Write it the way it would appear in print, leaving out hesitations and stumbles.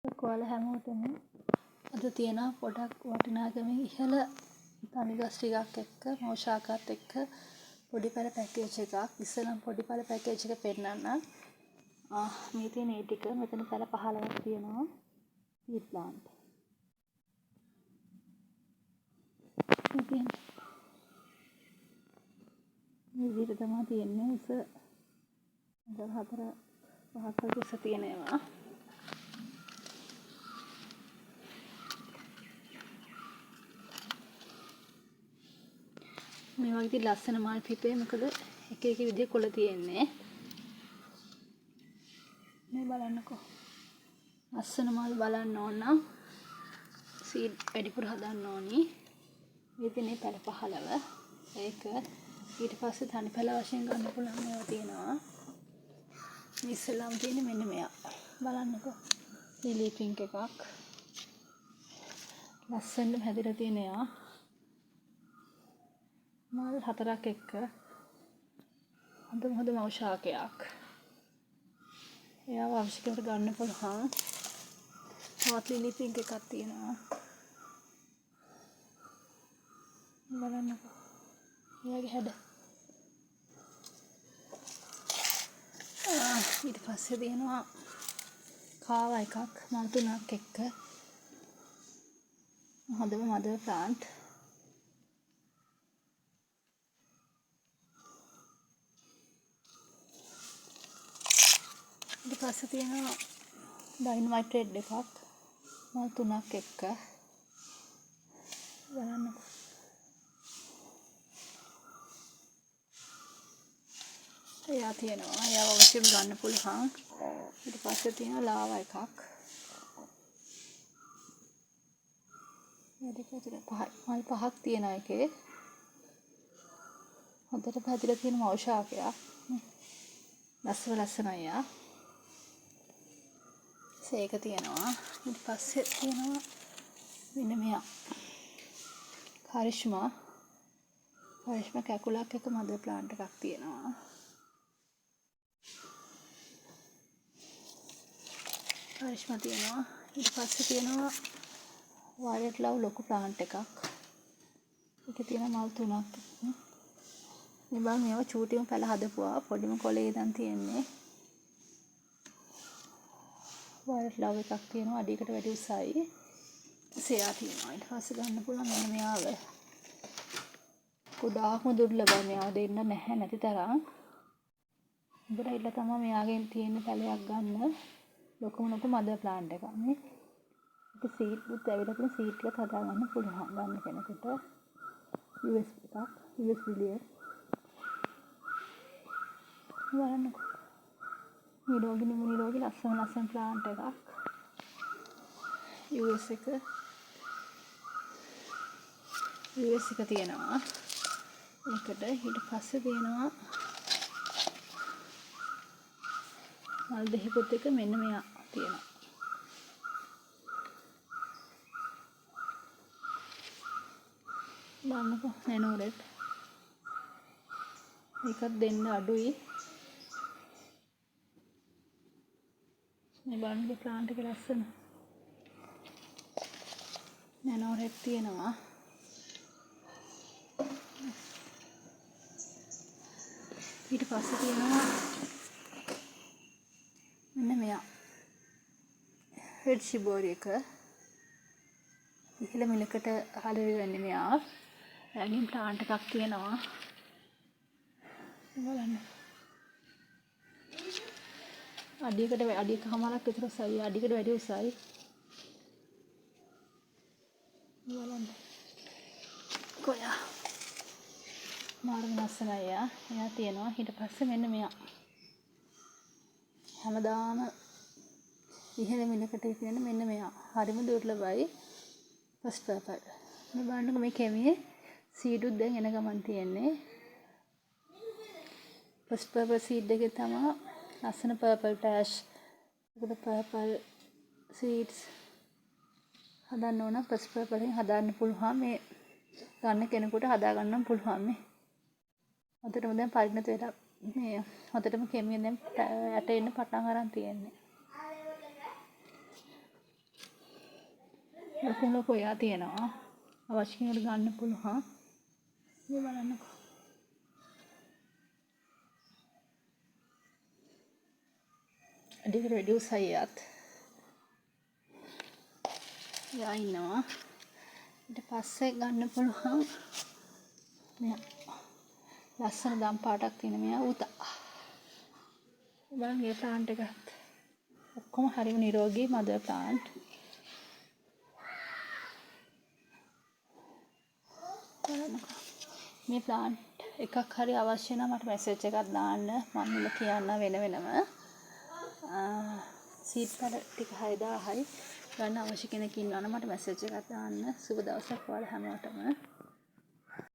ඔයාලා හැමෝටම අද තියෙනවා පොඩක් වටිනාකමින් ඉහළ තනිගස් ටිකක් එක්ක මෝෂාකත් එක්ක පොඩි පැල පැකේජ් එකක්. ඉස්සෙල්ලාම පොඩි පැල පැකේජ් එක පෙන්නන්නම්. මේ තියෙන ඒ ටික මෙතන පැල 15ක් තියෙනවා. Seed plant. මේ විදිහට තමයි තියෙන්නේ. උස 4-5ක් උස තියෙනවා. මේ වගේ ලස්සන මල් පිපේ මොකද එක එක විදිහේ කොළ තියෙන්නේ. මේ බලන්නකෝ. ලස්සන මල් බලන්න ඕන නම් සීඩ් වැඩිපුර හදන්න ඕනි. මේ තියෙන්නේ පැල 15. ඒක ඊට පස්සේ තනි පැල වශයෙන් ගන්න පුළුවන් ඒවා තියෙනවා. මේ ඉස්සෙල්ලාම තියෙන්නේ මෙන්න මෙයා. බලන්නකෝ. ලිලි පින්ක් එකක්. ලස්සනට හැදිලා තියෙන එයා. මල් 4ක් එක්ක හොඳ මෞෂාකයක්. එයාව අවශ්‍ය කරලා ගන්න පුළුවන්. තවත් ලිලි පින්ක් එකක් තියෙනවා. බලන්නකෝ. එයාගේ හැඩ. ඊට පස්සේ තියෙනවා කාවා එකක් මල් 3ක් එක්ක. හොඳම මදර් ප්ලාන්ට්. ඊට පස්සේ තියෙනවා ඩයිනමයිට් රෙඩ් එකක් මල් 3ක් එක්ක. බලන්නකෝ. එයා තියෙනවා. එයාව අවශ්‍යම ගන්න පුළුවන්. ඊට පස්සේ තියෙනවා ලාවා එකක්. මල් 5ක් තියෙනවා එකේ. හොඳට පැතිලා තියෙන මෞෂාකයක්. ලස්සන අයියා. ඒක තියෙනවා. ඊට පස්සේ තියෙනවා මෙන්න මෙයා. කරිෂ්මා කැකුලක් එක මදර් ප්ලාන්ට් එකක් තියෙනවා. කරිෂ්මා තියෙනවා. ඊට පස්සේ තියෙනවා වයලට් ලව් ලොකු ප්ලාන්ට් එකක්. ඒකේ තියෙන මල් 3ක්. මේ බලන්න මේවා චූටිම පැල හදපුවා. පොඩිම කොලේ ඉඳන් තියෙන්නේ. වයලට් ලව් එකක් තියෙනවා. අඩියකට වැඩි උසයි. සෙයා තියෙනවා. ඊට පස්සේ ගන්න පුළුවන් මෙන්න මෙයාව. ගොඩාක්ම දුර්ලභයි. මෙයාව දෙන්න නැහැ නැති තරම්. උඹට ඉල්ල තමයි මෙයාගෙන් තියෙන පැලයක් ගන්න. ලොකු මදර් ප්ලාන්ට් එකක්. මේ ඒක සීඩ් උත් ඇවිල්ලා තියෙන සීඩ් ටිකත් හදා ගන්න පුළුවන් ගන්න කෙනෙකුට. US එකක්. US billion. බලන්නකෝ. නිරෝගී ලස්සන ප්ලාන්ට් එකක්. US එක තියෙනවා. ඒකට ඊට පස්සේ තියෙනවා මල් දෙකකුත් එක මෙන්න මෙයා තියෙනවා. බලන්නකෝ නැනෝ රෙඩ්. ඒකත් දෙන්න අඩුයි. මේ බලන්නකෝ ප්ලාන්ට් එක ලස්සන. නැනෝ රෙඩ් තියෙනවා. ඊට පස්සේ තියෙනවා මෙන්න මෙයා. රෙඩ් ශිබෝරි එක. ඉහළ මිලකට හලවි වෙන්නේ මෙයා. එයාගෙන් ප්ලාන්ට් එකක් තියෙනවා. බලන්න. අඩියකමාරක් විතර උසයි. අඩියකට වැඩි උසයි. බලන්න. කොයා. මාර්ග ලස්සන අයියා. එයා තියෙනවා. ඊට පස්සේ මෙන්න මෙයා. හැමදාම ඉහළ මිලකට තියෙන මෙන්න මෙයා. හරිම දුර්ලභයි. First purple. මේ බලන්නකෝ මේ කෙමියේ සීඩ් උත් දැන් එන ගමන් තියෙන්නේ. ෆස්ට් පර්පල් සීඩ් එකේ තමයි ලස්සන පර්පල් ටෑෂ්. ඒකට පර්පල් සීඩ්ස් හදන්න ඕන. ෆස්ට් පර්පල්ෙන් හදාන්න පුළුවන්. මේ ගන්න කෙනෙකුට හදා ගන්න පුළුවන් මේ. හොඳටම දැන් පරිණත වෙලා මේ හොඳටම කෙමිය දැන් යට එන්න පටන් අරන් තියෙන්නේ. ලොකු එයා තියෙනවා. අවශ්‍ය කෙනෙකුට ගන්න පුළුවන්. මේ බලන්නකෝ. අඩි රෙඩියුස් අයියත් එයා ඉන්නවා. ඊට පස්සේ ගන්න පුළුවන් මෙයා ලස්සන දම් පාටක් තියෙන මෙයා උතා. බලන්න මේ ප්ලාන්ට් එකත් ඔක්කොම හරිම නිරෝගී මදර් ප්ලාන්ට්. බලන්නකෝ. මේ ප්ලාන්ට් එකක් හරි අවශ්‍ය නම් මට මැසේජ් එකක් දාන්න. මම මුල කියන්න වෙනම. සීඩ් පැල ටික 6000යි. ගන්න අවශ්‍ය කෙනෙක් ඉන්නවා නම් මට මැසේජ් එකක් දාන්න. සුබ දවසක් ඔයාලා හැමෝටම.